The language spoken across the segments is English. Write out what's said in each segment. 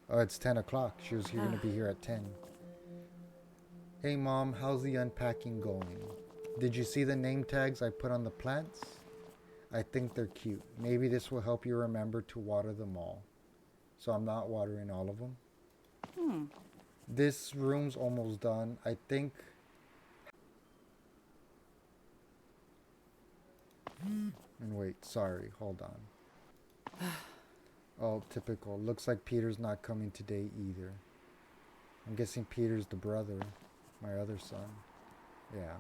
Oh, it's 10 o'clock. She was going to be here at 10. Hey mom, how's the unpacking going? Did you see the name tags I put on the plants? I think they're cute. Maybe this will help you remember to water them all. So I'm not watering all of them. Hmm. This room's almost done. I think. And wait, sorry, hold on. Oh, typical. Looks like Peter's not coming today either. I'm guessing Peter's the brother, my other son. Yeah.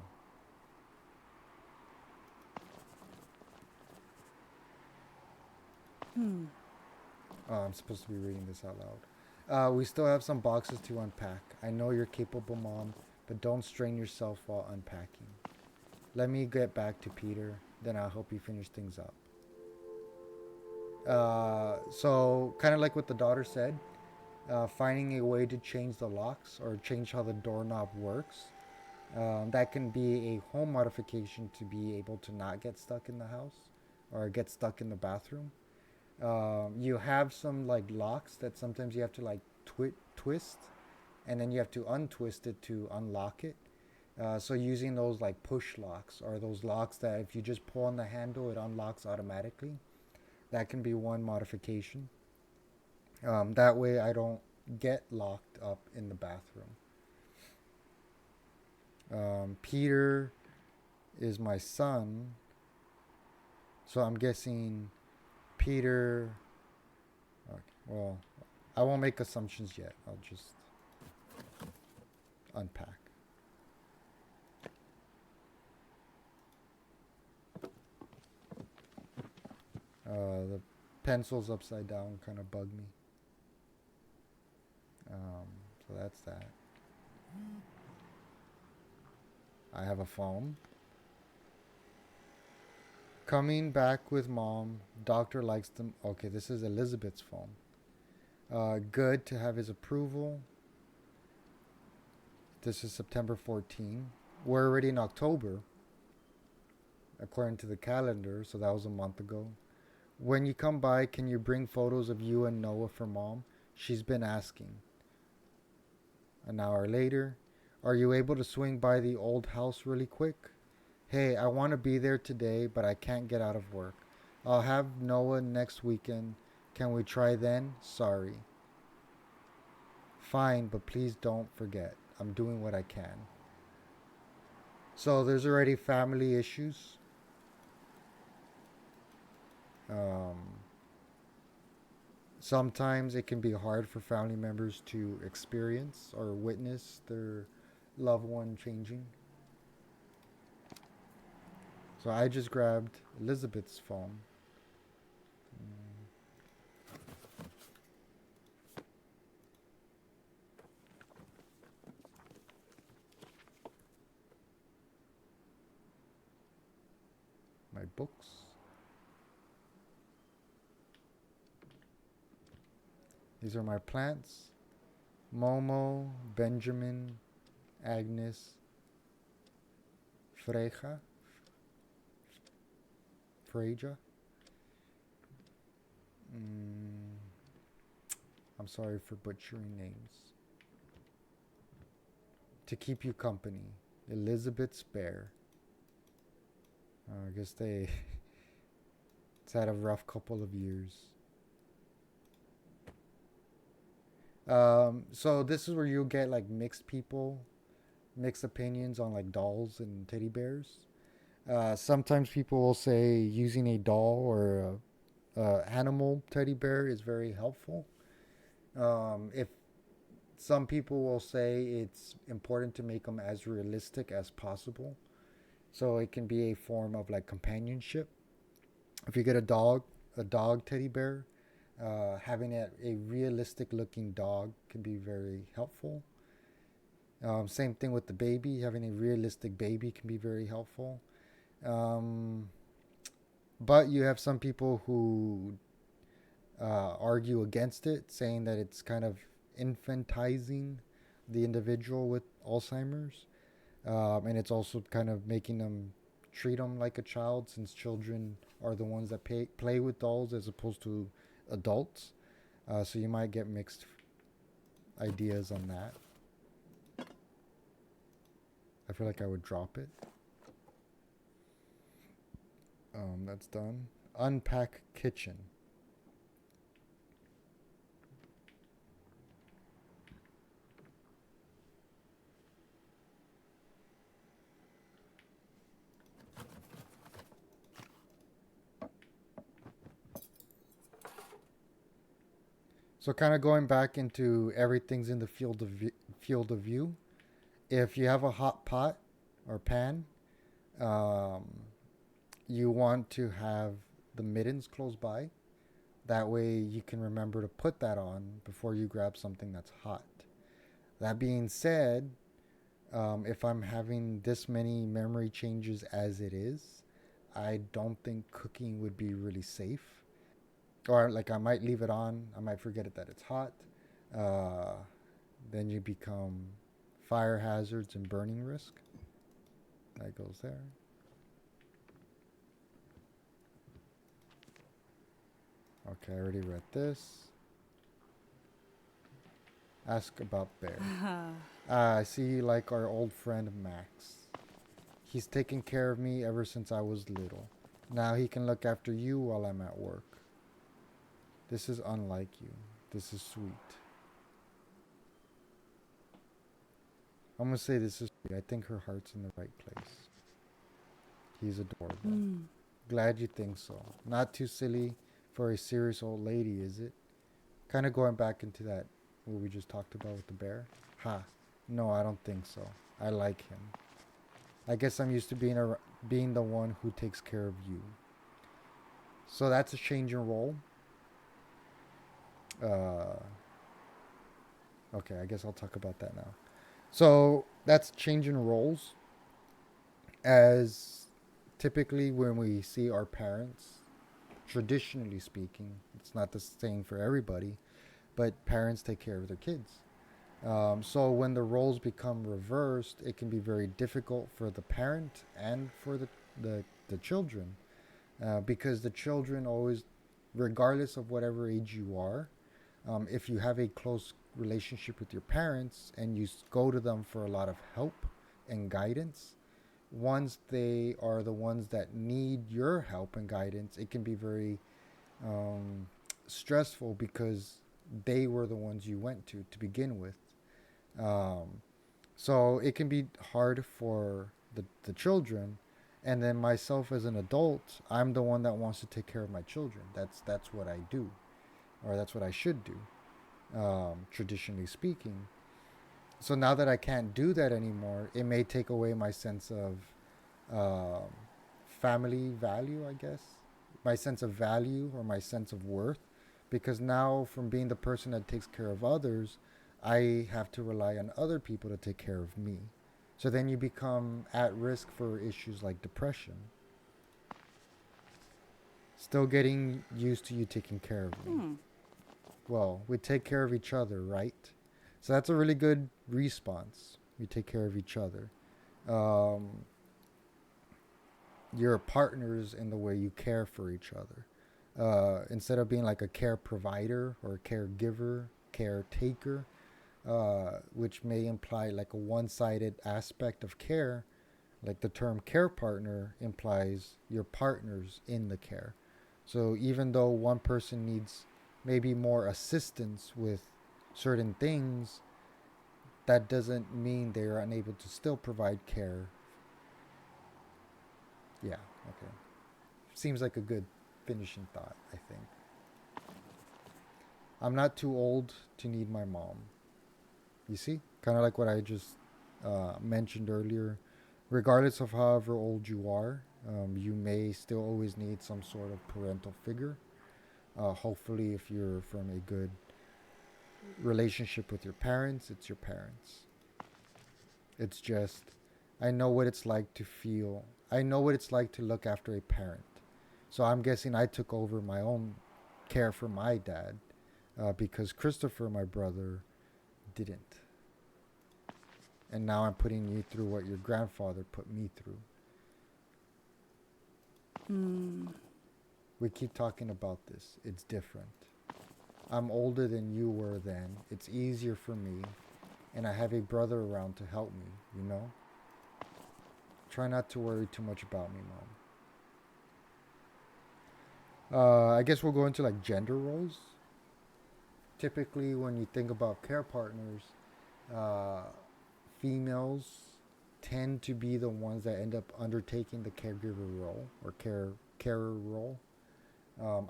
Hmm. Oh, I'm supposed to be reading this out loud. We still have some boxes to unpack. I know you're capable, Mom, but don't strain yourself while unpacking. Let me get back to Peter, then I'll help you finish things up. So, kind of like what the daughter said, finding a way to change the locks or change how the doorknob works. That can be a home modification to be able to not get stuck in the house or get stuck in the bathroom. You have some like locks that sometimes you have to like twist, and then you have to untwist it to unlock it. So using those like push locks or those locks that if you just pull on the handle, it unlocks automatically. That can be one modification. That way, I don't get locked up in the bathroom. Peter is my son, so I'm guessing Peter. Okay, well, I won't make assumptions yet. I'll just unpack. The pencils upside down kind of bug me. Um, so that's that. I have a phone. Coming back with mom. Doctor likes them. Okay, this is Elizabeth's phone. Good to have his approval. This is September 14. We're already in October, according to the calendar, so that was a month ago. When you come by, can you bring photos of you and Noah for mom? She's been asking. An hour later, are you able to swing by the old house really quick? Hey, I want to be there today, but I can't get out of work. I'll have Noah next weekend. Can we try then? Sorry. Fine, but please don't forget. I'm doing what I can. So there's already family issues. Um, Sometimes it can be hard for family members to experience or witness their loved one changing. So I just grabbed Elizabeth's phone. My books. These are my plants. Momo, Benjamin, Agnes, Freja, Freja. Mm, I'm sorry for butchering names. To keep you company, Elizabeth's bear. I guess they it's had a rough couple of years. So this is where you'll get like mixed people, mixed opinions on like dolls and teddy bears. Sometimes people will say using a doll or a animal teddy bear is very helpful. If some people will say it's important to make them as realistic as possible, so it can be a form of like companionship. If you get a dog teddy bear, having a realistic looking dog can be very helpful. Same thing with the baby. Having a realistic baby can be very helpful. Um, but you have some people who argue against it, saying that it's kind of infantizing the individual with Alzheimer's. And it's also kind of making them treat them like a child, since children are the ones that play with dolls as opposed to adults. So you might get ideas on that. I feel like I would drop it. That's done. Unpack kitchen. So kind of going back into everything's in the field of view. If you have a hot pot or pan, um, you want to have the mittens close by. That way you can remember to put that on before you grab something that's hot. That being said, if I'm having this many memory changes as it is, I don't think cooking would be really safe. Or like I might leave it on, I might forget it that it's hot. Uh, then you become fire hazards and burning risk. That goes there. Okay, I already read this. Ask about bear. I see you like our old friend Max. He's taken care of me ever since I was little. Now he can look after you while I'm at work. This is unlike you. This is sweet. I'm gonna say this is sweet. I think her heart's in the right place. He's adorable. Glad you think so. Not too silly for a serious old lady, is it? Kind of going back into that what we just talked about with the bear. Ha. No, I don't think so. I like him. I guess I'm used to being the one who takes care of you. So that's a change in role. Uh, okay, I guess I'll talk about that now. So that's change in roles. As typically when we see our parents, traditionally speaking, it's not the same for everybody, but parents take care of their kids. So when the roles become reversed, it can be very difficult for the parent and for the children, because the children always, regardless of whatever age you are, if you have a close relationship with your parents and you go to them for a lot of help and guidance, once they are the ones that need your help and guidance, it can be very um, stressful because they were the ones you went to begin with. Um, so it can be hard for the children. And then myself as an adult, I'm the one that wants to take care of my children. That's what I do, or that's what I should do, traditionally speaking. So now that I can't do that anymore, it may take away my sense of um, family value, I guess, my sense of value or my sense of worth, because now from being the person that takes care of others, I have to rely on other people to take care of me. So then you become at risk for issues like depression. Still getting used to you taking care of me. Well, we take care of each other, right? So that's a really good response. We take care of each other. Um, you're partners in the way you care for each other. Instead of being like a care provider or a caregiver, caretaker, which may imply like a one sided aspect of care, like the term care partner implies you're partners in the care. So even though one person needs maybe more assistance with certain things, that doesn't mean they're unable to still provide care. Yeah, okay. Seems like a good finishing thought, I think. I'm not too old to need my mom. You see? Kind of like what I just mentioned earlier. Regardless of however old you are, you may still always need some sort of parental figure. Hopefully, if you're from a good relationship with your parents, it's your parents. It's just, I know what it's like to feel, I know what it's like to look after a parent. So I'm guessing I took over my own care for my dad because Christopher, my brother, didn't. And now I'm putting you through what your grandfather put me through. We keep talking about this. It's different. I'm older than you were then. It's easier for me, and I have a brother around to help me, you know? Try not to worry too much about me, Mom. I guess we'll go into like gender roles. Typically, when you think about care partners, uh, females tend to be the ones that end up undertaking the caregiver role or carer role.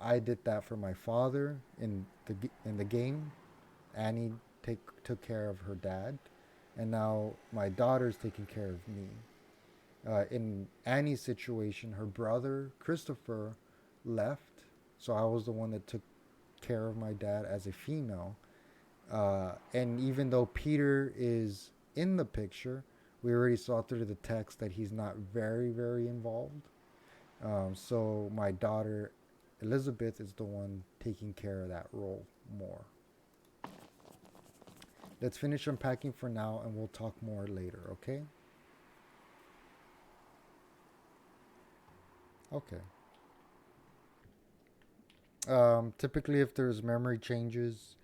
I did that for my father in the game. Annie took care of her dad, and now my daughter's taking care of me. In Annie's situation, her brother Christopher left, so I was the one that took care of my dad as a female. And even though Peter is in the picture, we already saw through the text that he's not very involved. So my daughter Elizabeth is the one taking care of that role more. Let's finish unpacking for now and we'll talk more later, okay? Okay. Typically, if there's memory changes,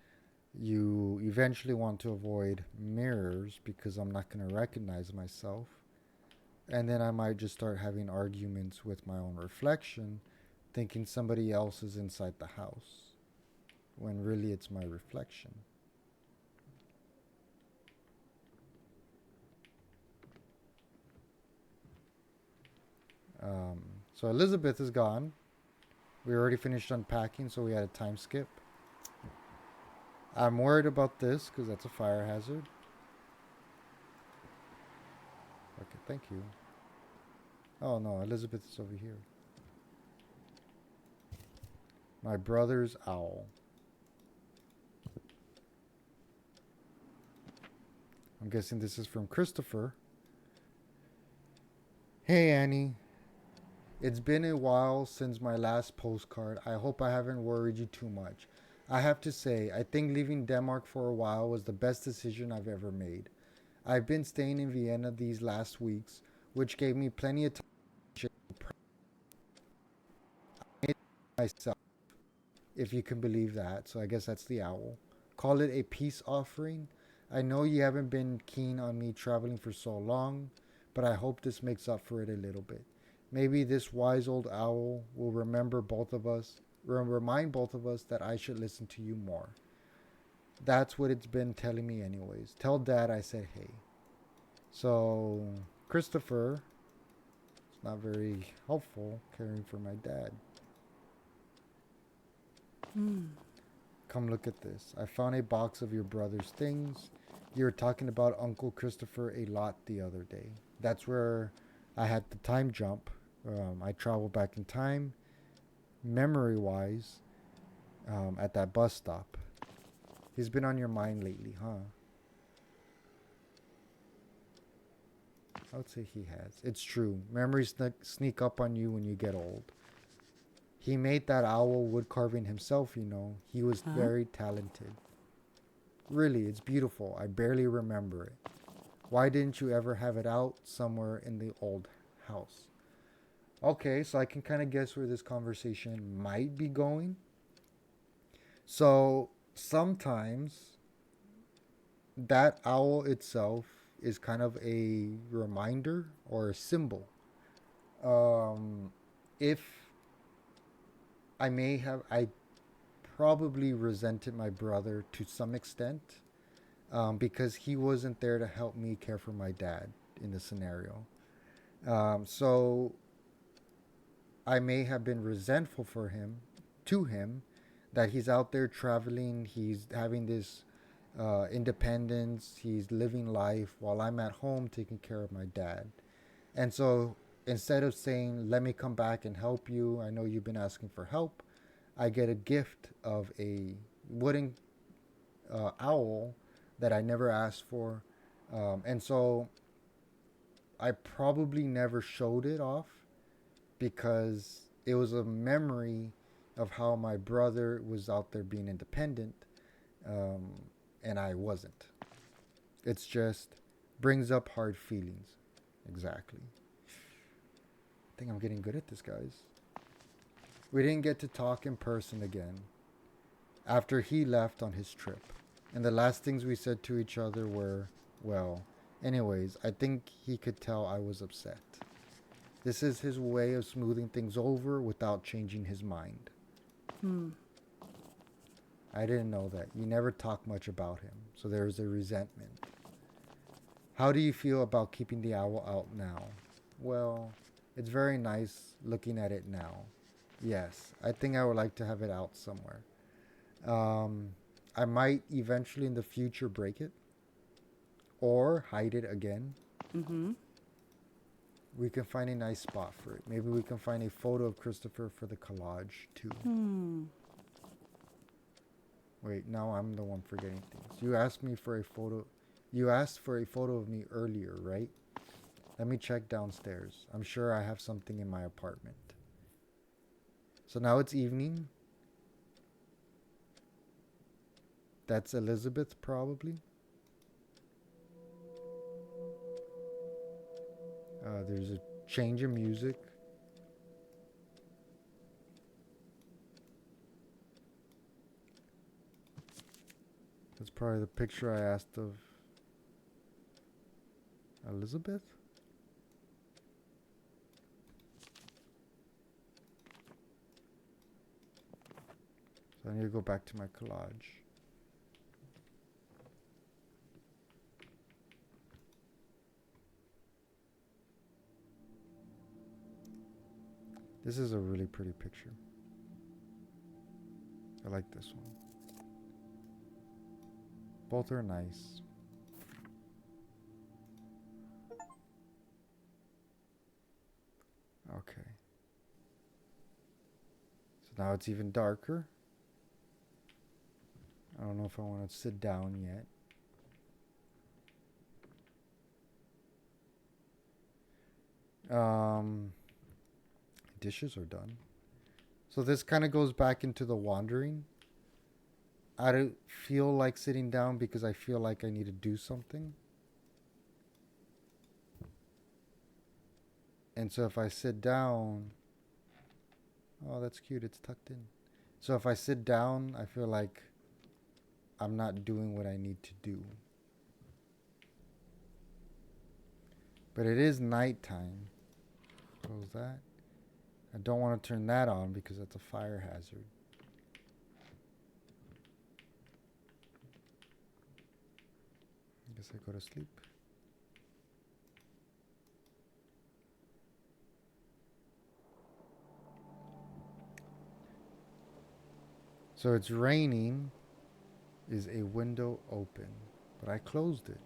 you eventually want to avoid mirrors because I'm not going to recognize myself. And then I might just start having arguments with my own reflection, thinking somebody else is inside the house, when really it's my reflection. Um, so Elizabeth is gone. We already finished unpacking, so we had a time skip. I'm worried about this because that's a fire hazard. Okay, thank you. Oh no, Elizabeth is over here. My brother's owl. I'm guessing this is from Christopher. Hey Annie, it's been a while since my last postcard. I hope I haven't worried you too much. I have to say, I think leaving Denmark for a while was the best decision I've ever made. I've been staying in Vienna these last weeks, which gave me plenty of time to prepare myself, if you can believe that. So I guess that's the owl. Call it a peace offering. I know you haven't been keen on me traveling for so long, but I hope this makes up for it a little bit. Maybe this wise old owl will remind both of us that I should listen to you more. That's what it's been telling me, anyways. Tell Dad I said hey. So, Christopher, it's not very helpful caring for my dad. Come look at this. I found a box of your brother's things. You were talking about Uncle Christopher a lot the other day. That's where I had the time jump. I traveled back in time, memory wise, at that bus stop. He's been on your mind lately, huh? I would say he has. It's true. Memories sneak up on you when you get old. He made that owl wood carving himself, you know. He was very talented. Really, it's beautiful. I barely remember it. Why didn't you ever have it out somewhere in the old house? Okay, so I can kind of guess where this conversation might be going. So sometimes that owl itself is kind of a reminder or a symbol. If I probably resented my brother to some extent because he wasn't there to help me care for my dad in the scenario. So I may have been resentful to him, that he's out there traveling, he's having this independence, he's living life while I'm at home taking care of my dad. And so instead of saying, let me come back and help you, I know you've been asking for help, I get a gift of a wooden owl that I never asked for. And so I probably never showed it off because it was a memory of how my brother was out there being independent, um, and I wasn't. It's just brings up hard feelings. Exactly. I think I'm getting good at this, guys. We didn't get to talk in person again. after he left on his trip. And the last things we said to each other were, well, anyways, I think he could tell I was upset. This is his way of smoothing things over without changing his mind. Hmm. I didn't know that. You never talk much about him, so there's a resentment. How do you feel about keeping the owl out now? Well, it's very nice looking at it now. Yes, I think I would like to have it out somewhere. Um, I might eventually in the future break it or hide it again. Mm-hmm. We can find a nice spot for it. Maybe we can find a photo of Christopher for the collage too. Hmm. Wait, now I'm the one forgetting things. You asked me for a photo. You asked for a photo of me earlier, right? Let me check downstairs. I'm sure I have something in my apartment. So now it's evening. That's Elizabeth, probably. There's a change in music. That's probably the picture I asked of Elizabeth. So I need to go back to my collage. This is a really pretty picture. I like this one. Both are nice. Okay. So now it's even darker. I don't know if I want to sit down yet. Dishes are done. So this kind of goes back into the wandering. I don't feel like sitting down because I feel like I need to do something. And so if I sit down, oh, that's cute. It's tucked in. So if I sit down, I feel like I'm not doing what I need to do. But it is nighttime. Close that. I don't want to turn that on because that's a fire hazard. I guess I go to sleep. So it's raining. Is a window open? But I closed it.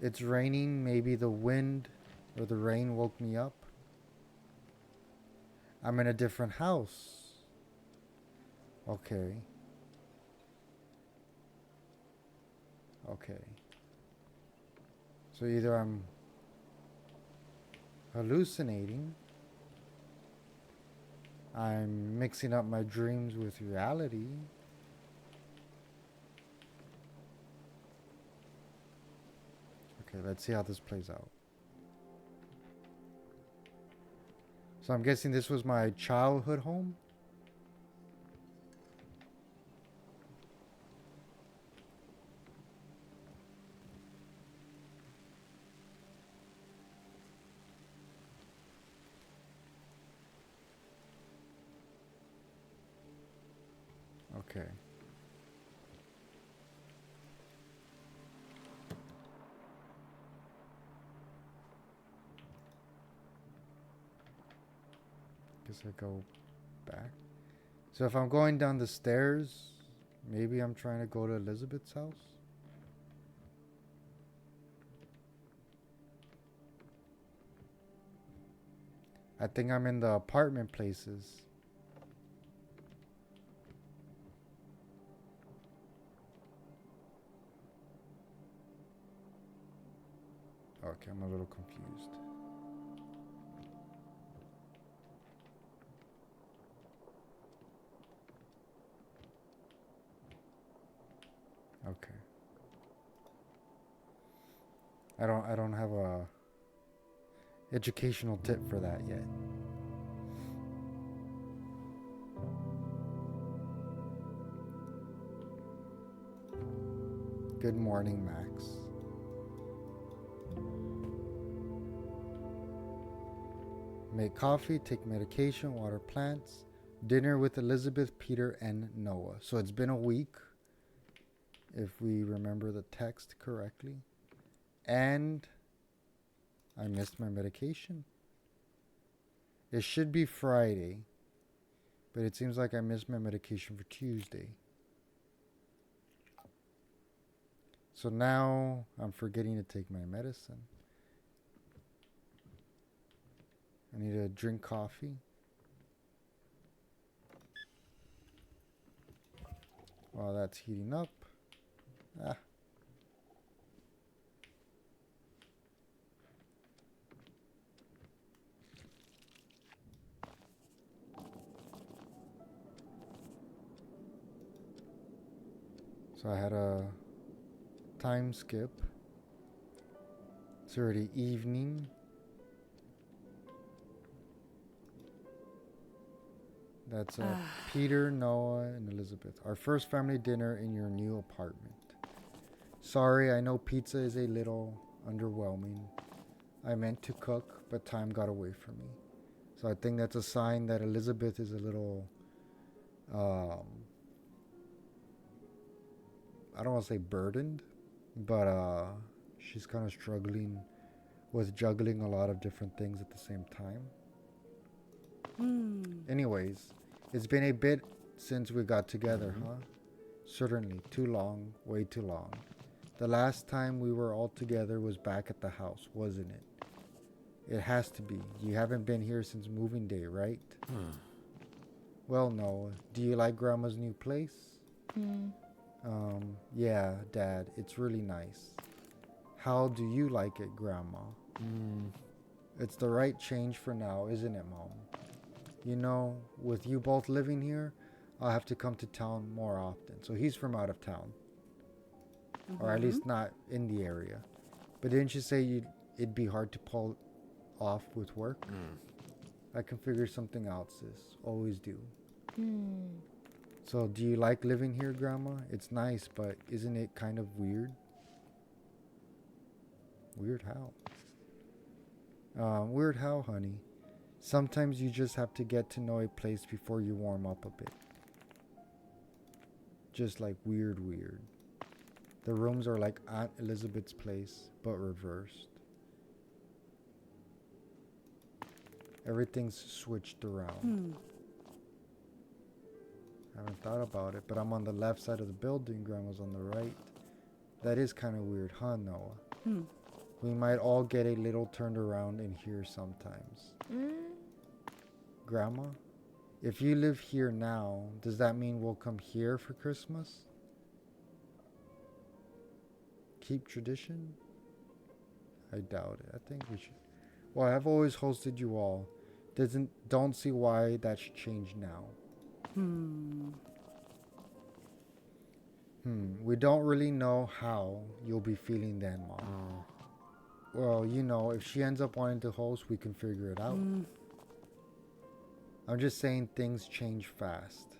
It's raining. Maybe the wind or the rain woke me up. I'm in a different house. Okay. Okay. So either I'm hallucinating, I'm mixing up my dreams with reality. Okay, let's see how this plays out. So I'm guessing this was my childhood home. Okay. Guess I go back. So if I'm going down the stairs, maybe I'm trying to go to Elizabeth's house. I think I'm in the apartment places. Okay, I'm a little confused. Okay. I don't have a educational tip for that yet. Good morning, Max. Make coffee, take medication, water plants. Dinner with Elizabeth, Peter, and Noah. So it's been a week, if we remember the text correctly. And I missed my medication. It should be Friday, but it seems like I missed my medication for Tuesday. So now I'm forgetting to take my medicine. I need to drink coffee. While that's heating up. Ah. So I had a time skip. It's already evening. That's Peter, Noah, and Elizabeth. Our first family dinner in your new apartment. Sorry, I know pizza is a little underwhelming. I meant to cook, but time got away from me. So I think that's a sign that Elizabeth is a little, I don't want to say burdened, but she's kind of struggling with juggling a lot of different things at the same time. Anyways, it's been a bit since we got together, huh? Certainly, too long, way too long. The last time we were all together was back at the house, wasn't it? It has to be. You haven't been here since moving day, right? Well, no. Do you like Grandma's new place? Yeah, Dad, it's really nice. How do you like it, Grandma? It's the right change for now, isn't it, Mom? You know, with you both living here, I'll have to come to town more often. So he's from out of town. Or at least not in the area. But didn't you say it'd be hard to pull off with work? I can figure something out, sis. Always do. So do you like living here, Grandma? It's nice, but isn't it kind of weird? Weird how? Weird how, honey? Sometimes you just have to get to know a place before you warm up a bit. Just like weird. The rooms are like Aunt Elizabeth's place, but reversed. Everything's switched around. I haven't thought about it, but I'm on the left side of the building, Grandma's on the right. That is kind of weird, huh, Noah? We might all get a little turned around in here sometimes. Grandma, if you live here now, does that mean we'll come here for Christmas? Keep tradition? I doubt it. I think we should. Well, I've always hosted you all. Don't see why that should change now. We don't really know how you'll be feeling then, Mom. Well, you know, if she ends up wanting to host, we can figure it out. I'm just saying things change fast.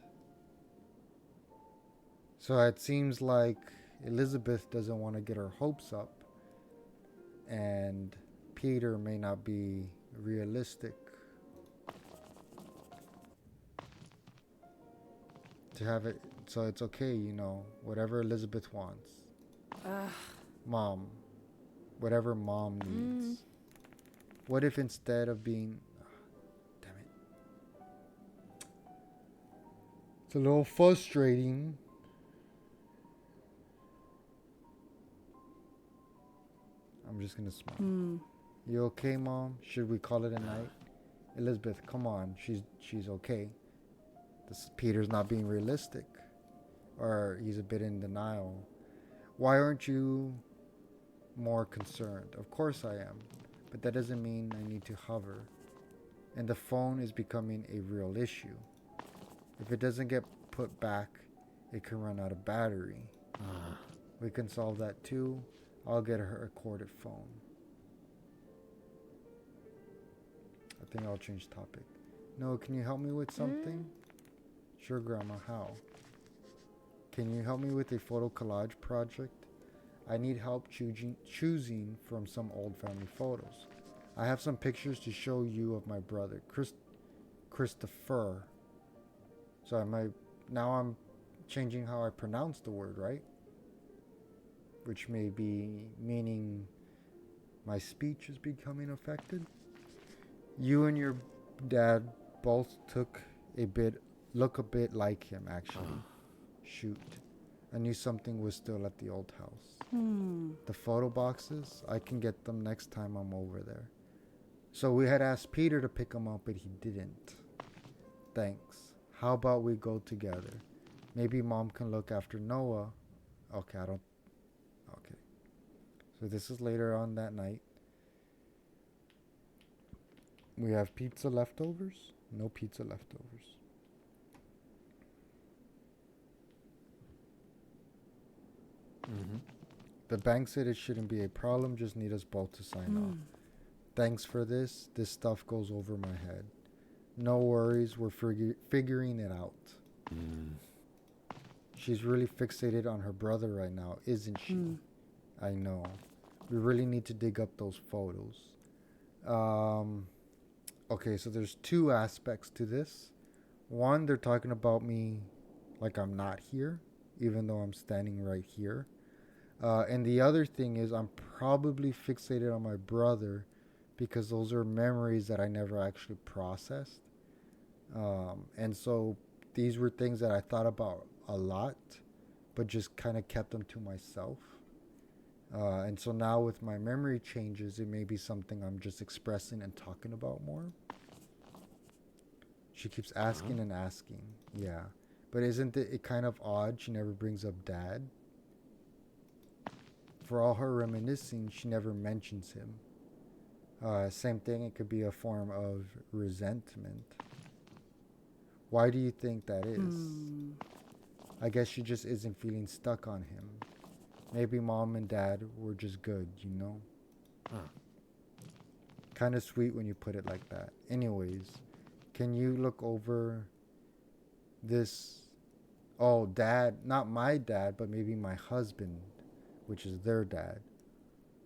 So it seems like Elizabeth doesn't want to get her hopes up, and Peter may not be realistic to have it. So it's okay, you know, whatever Elizabeth wants. Mom, whatever Mom needs. What if instead of being... damn it. It's a little frustrating. I'm just gonna smile. You okay, Mom? Should we call it a night? Elizabeth, come on. She's okay. Peter's not being realistic. Or he's a bit in denial. Why aren't you more concerned? Of course I am. But that doesn't mean I need to hover. And the phone is becoming a real issue. If it doesn't get put back, it can run out of battery. We can solve that too. I'll get her a corded phone. I think I'll change topic. No, can you help me with something? Sure, Grandma. How? Can you help me with a photo collage project? I need help choosing from some old family photos. I have some pictures to show you of my brother, Christopher. So now I'm changing how I pronounce the word, right? Which may be meaning my speech is becoming affected. You and your dad both look a bit like him, actually. Shoot. I knew something was still at the old house. The photo boxes, I can get them next time I'm over there. So we had asked Peter to pick them up, but he didn't. Thanks. How about we go together? Maybe mom can look after Noah. Okay, I don't. Okay. So this is later on that night. We have pizza leftovers? No pizza leftovers. Mm-hmm. The bank said it shouldn't be a problem, just need us both to sign off. Thanks for this. This stuff goes over my head. No worries, we're figuring it out. Mm. She's really fixated on her brother right now, isn't she? I know. We really need to dig up those photos. Okay, so there's two aspects to this. One, they're talking about me like I'm not here, even though I'm standing right here. And the other thing is, I'm probably fixated on my brother because those are memories that I never actually processed. And so these were things that I thought about a lot, but just kind of kept them to myself. And so now with my memory changes, it may be something I'm just expressing and talking about more. She keeps asking and asking. Yeah. But isn't it kind of odd she never brings up dad? For all her reminiscing, she never mentions him. Same thing, it could be a form of resentment. Why do you think that is? I guess she just isn't feeling stuck on him. Maybe mom and dad were just good, you know? Kind of sweet when you put it like that. Anyways, can you look over this? Oh, dad, not my dad, but maybe my husband, which is their dad.